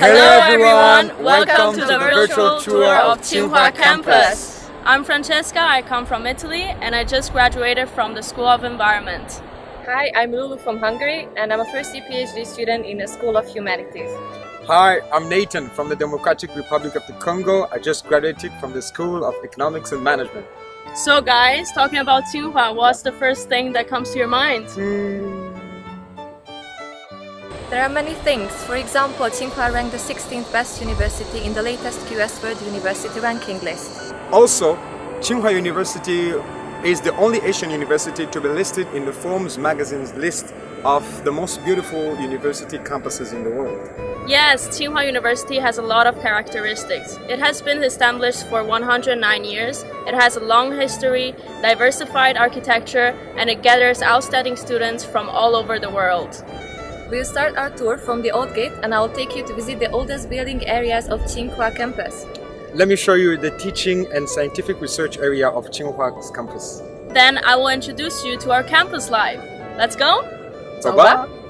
Hello everyone, welcome to the virtual tour of Tsinghua campus. I'm Francesca, I come from Italy and I just graduated from the School of Environment. Hi, I'm Lulu from Hungary and I'm a first year PhD student in the School of Humanities. Hi, I'm Nathan from the Democratic Republic of the Congo. I just graduated from the School of Economics and Management. So guys, talking about Tsinghua, what's the first thing that comes to your mind? There are many things. For example, Tsinghua ranked the 16th best university in the latest QS World University ranking list. Also, Tsinghua University is the only Asian university to be listed in the Forbes magazine's list of the most beautiful university campuses in the world. Yes, Tsinghua University has a lot of characteristics. It has been established for 109 years, it has a long history, diversified architecture, and it gathers outstanding students from all over the world. We'll start our tour from the old gate and I'll take you to visit the oldest building areas of Tsinghua campus. Let me show you the teaching and scientific research area of Tsinghua's campus. Then I will introduce you to our campus life. Let's go? Bye-bye.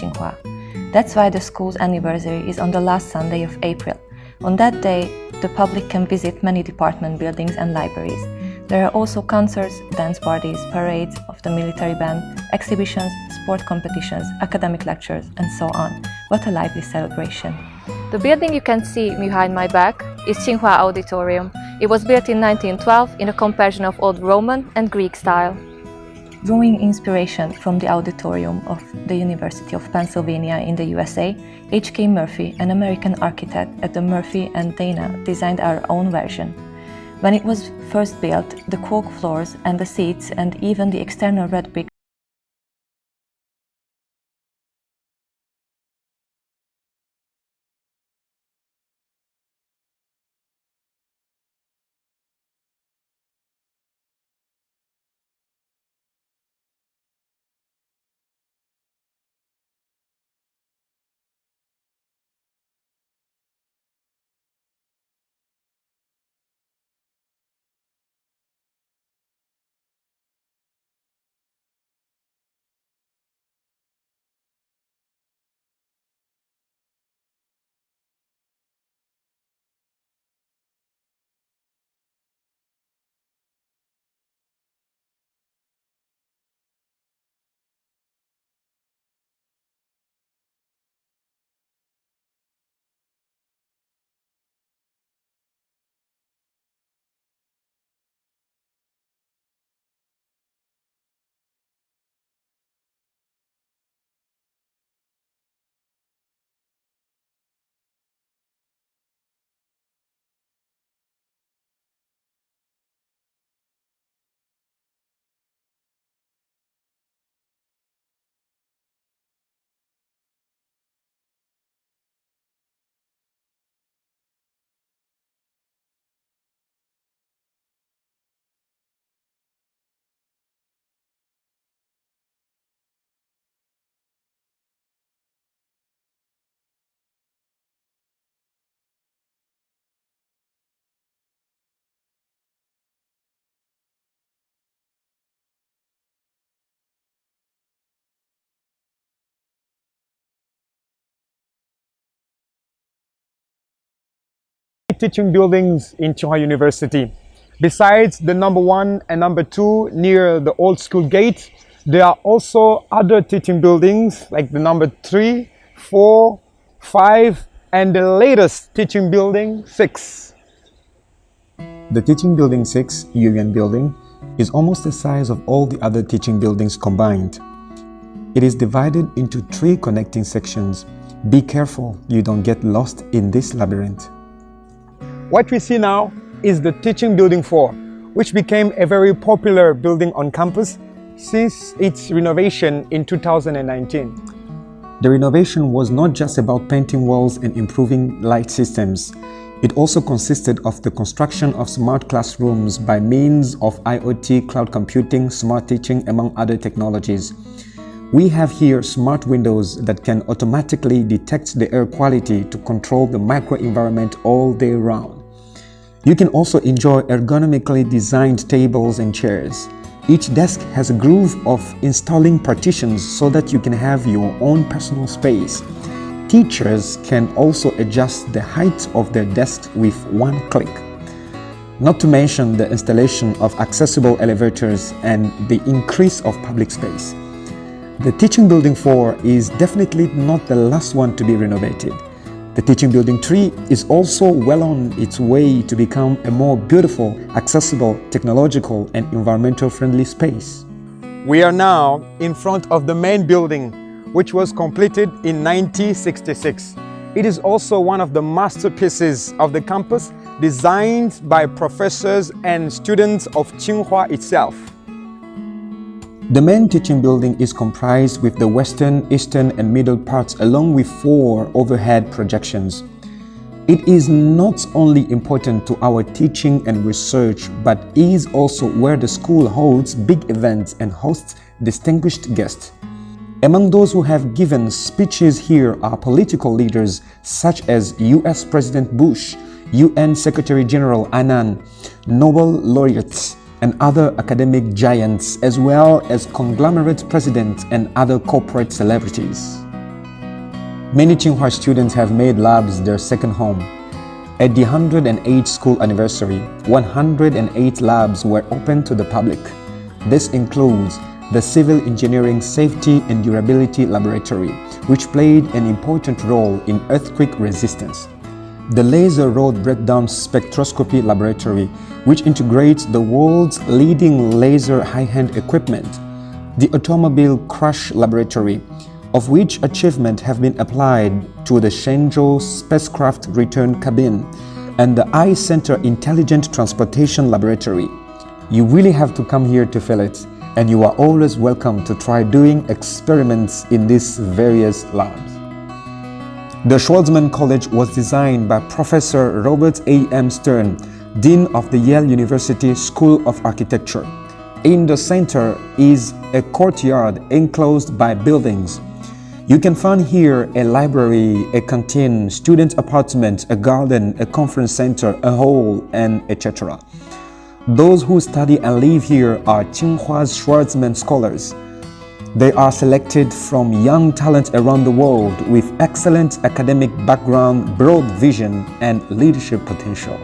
Tsinghua. That's why the school's anniversary is on the last Sunday of April. On that day, the public can visit many department buildings and libraries. There are also concerts, dance parties, parades of the military band, exhibitions, sport competitions, academic lectures, and so on. What a lively celebration! The building you can see behind my back is Tsinghua Auditorium. It was built in 1912 in a comparison of Old Roman and Greek style. Drawing inspiration from the auditorium of the University of Pennsylvania in the USA, H.K. Murphy, an American architect at the Murphy and Dana, designed our own version. When it was first built, the cork floors and the seats and even the external red brick teaching buildings in Tsinghua University. Besides the number 1 and number 2 near the old school gate, there are also other teaching buildings like the number 3, 4, 5, and the latest teaching building 6. The teaching building 6, Yuan Building, is almost the size of all the other teaching buildings combined. It is divided into 3 connecting sections. Be careful you don't get lost in this labyrinth. What we see now is the teaching building 4, which became a very popular building on campus since its renovation in 2019. The renovation was not just about painting walls and improving light systems. It also consisted of the construction of smart classrooms by means of IoT, cloud computing, smart teaching, among other technologies. We have here smart windows that can automatically detect the air quality to control the microenvironment all day round. You can also enjoy ergonomically designed tables and chairs. Each desk has a groove of installing partitions so that you can have your own personal space. Teachers can also adjust the height of their desks with one click. Not to mention the installation of accessible elevators and the increase of public space. The Teaching Building 4 is definitely not the last one to be renovated. The Teaching Building 3 is also well on its way to become a more beautiful, accessible, technological, and environmental friendly space. We are now in front of the main building, which was completed in 1966. It is also one of the masterpieces of the campus, designed by professors and students of Tsinghua itself. The main teaching building is comprised with the western, eastern, and middle parts along with 4 overhead projections. It is not only important to our teaching and research, but is also where the school holds big events and hosts distinguished guests. Among those who have given speeches here are political leaders such as US President Bush, UN Secretary General Annan, Nobel laureates, and other academic giants, as well as conglomerate presidents and other corporate celebrities. Many Tsinghua students have made labs their second home. At the 108th school anniversary, 108 labs were open to the public. This includes the Civil Engineering Safety and Durability Laboratory, which played an important role in earthquake resistance. The Laser Road Breakdown Spectroscopy Laboratory, which integrates the world's leading laser high-end equipment. The Automobile Crash Laboratory, of which achievement have been applied to the Shenzhou spacecraft return cabin, and the I-Center Intelligent Transportation Laboratory. You really have to come here to feel it, and you are always welcome to try doing experiments in these various labs. The Schwarzman College was designed by Professor Robert A. M. Stern, Dean of the Yale University School of Architecture. In the center is a courtyard enclosed by buildings. You can find here a library, a canteen, student apartment, a garden, a conference center, a hall, and etc. Those who study and live here are Tsinghua's Schwarzman scholars. They are selected from young talent around the world with excellent academic background, broad vision, and leadership potential.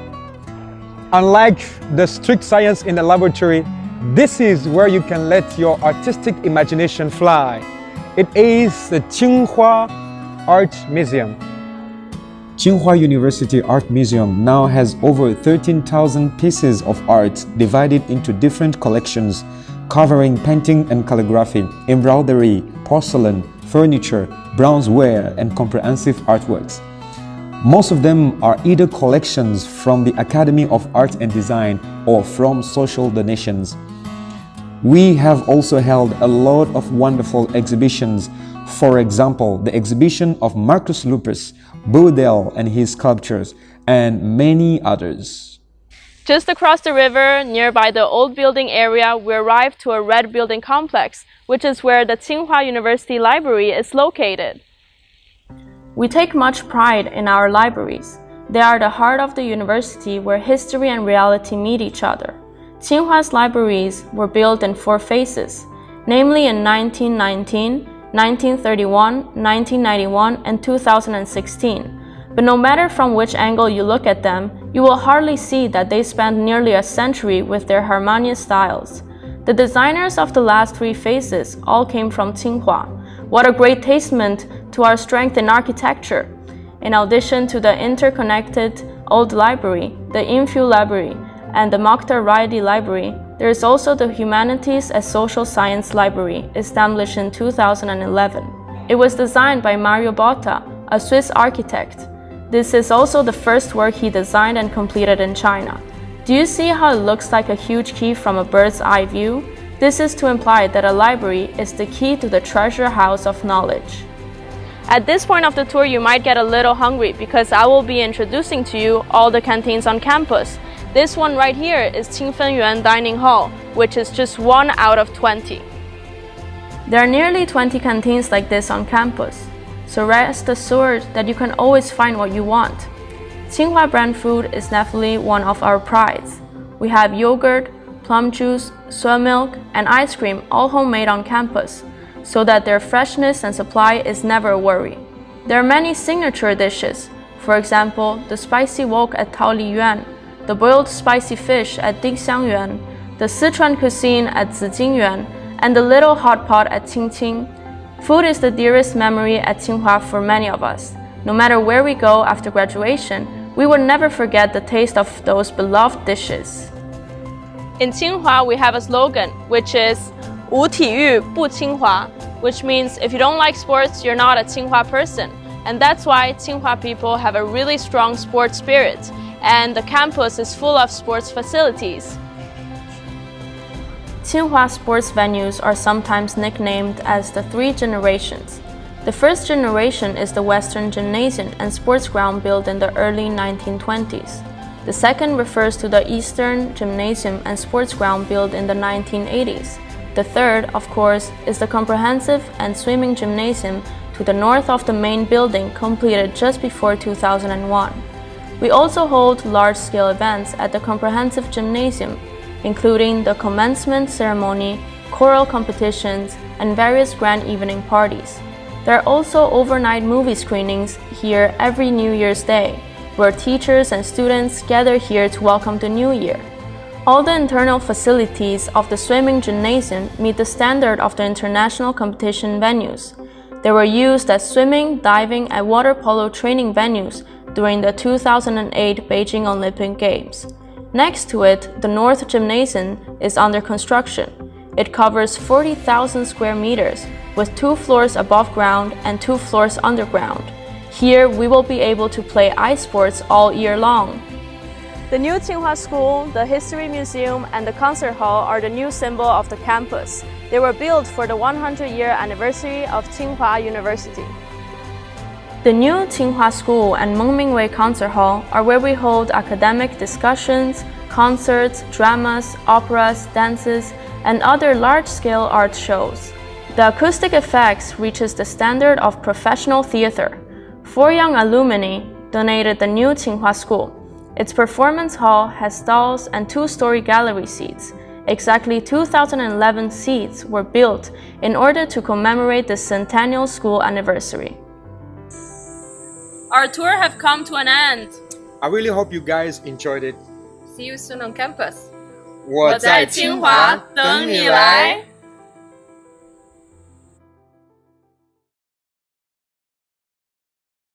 Unlike the strict science in the laboratory, this is where you can let your artistic imagination fly. It is the Tsinghua Art Museum. Tsinghua University Art Museum now has over 13,000 pieces of art divided into different collections, covering painting and calligraphy, embroidery, porcelain, furniture, bronzeware, and comprehensive artworks. Most of them are either collections from the Academy of Art and Design or from social donations. We have also held a lot of wonderful exhibitions. For example, the exhibition of Marcus Lupus, Boudel and his sculptures, and many others. Just across the river, nearby the old building area, we arrived to a red building complex, which is where the Tsinghua University Library is located. We take much pride in our libraries. They are the heart of the university where history and reality meet each other. Tsinghua's libraries were built in 4 phases, namely in 1919, 1931, 1991, and 2016. But no matter from which angle you look at them, you will hardly see that they spent nearly a century with their harmonious styles. The designers of the last three phases all came from Tsinghua. What a great testament to our strength in architecture! In addition to the interconnected Old Library, the Infill Library, and the Mokhtar Raidi Library, there is also the Humanities and Social Science Library, established in 2011. It was designed by Mario Botta, a Swiss architect. This is also the first work he designed and completed in China. Do you see how it looks like a huge key from a bird's eye view? This is to imply that a library is the key to the treasure house of knowledge. At this point of the tour, you might get a little hungry because I will be introducing to you all the canteens on campus. This one right here is Qingfenyuan Dining Hall, which is just 1 out of 20. There are nearly 20 canteens like this on campus, so rest assured that you can always find what you want. Tsinghua brand food is definitely one of our prides. We have yogurt, plum juice, soy milk, and ice cream all homemade on campus, so that their freshness and supply is never a worry. There are many signature dishes, for example, the spicy wok at Taoliyuan, the boiled spicy fish at Dingxiangyuan, the Sichuan cuisine at Zijingyuan, and the little hot pot at Qingqing. Food is the dearest memory at Tsinghua for many of us. No matter where we go after graduation, we will never forget the taste of those beloved dishes. In Tsinghua, we have a slogan, which is 无体育不清华, which means if you don't like sports, you're not a Tsinghua person. And that's why Tsinghua people have a really strong sports spirit, and the campus is full of sports facilities. Tsinghua sports venues are sometimes nicknamed as the three generations. The first generation is the Western Gymnasium and Sports Ground built in the early 1920s. The second refers to the Eastern Gymnasium and Sports Ground built in the 1980s. The third, of course, is the Comprehensive and Swimming Gymnasium to the north of the main building, completed just before 2001. We also hold large-scale events at the Comprehensive Gymnasium, including the commencement ceremony, choral competitions, and various grand evening parties. There are also overnight movie screenings here every New Year's Day, where teachers and students gather here to welcome the new year. All the internal facilities of the swimming gymnasium meet the standard of the international competition venues. They were used as swimming, diving, and water polo training venues during the 2008 Beijing Olympic Games. Next to it, the North Gymnasium is under construction. It covers 40,000 square meters, with 2 floors above ground and 2 floors underground. Here, we will be able to play ice sports all year long. The new Tsinghua School, the History Museum, and the Concert Hall are the new symbol of the campus. They were built for the 100-year anniversary of Tsinghua University. The new Tsinghua School and Mengmingwei Concert Hall are where we hold academic discussions, concerts, dramas, operas, dances, and other large-scale art shows. The acoustic effects reaches the standard of professional theater. 4 young alumni donated the new Tsinghua School. Its performance hall has stalls and 2-story gallery seats. Exactly 2,011 seats were built in order to commemorate the centennial school anniversary. Our tour have come to an end. I really hope you guys enjoyed it. See you soon on campus. 我在清华等你来。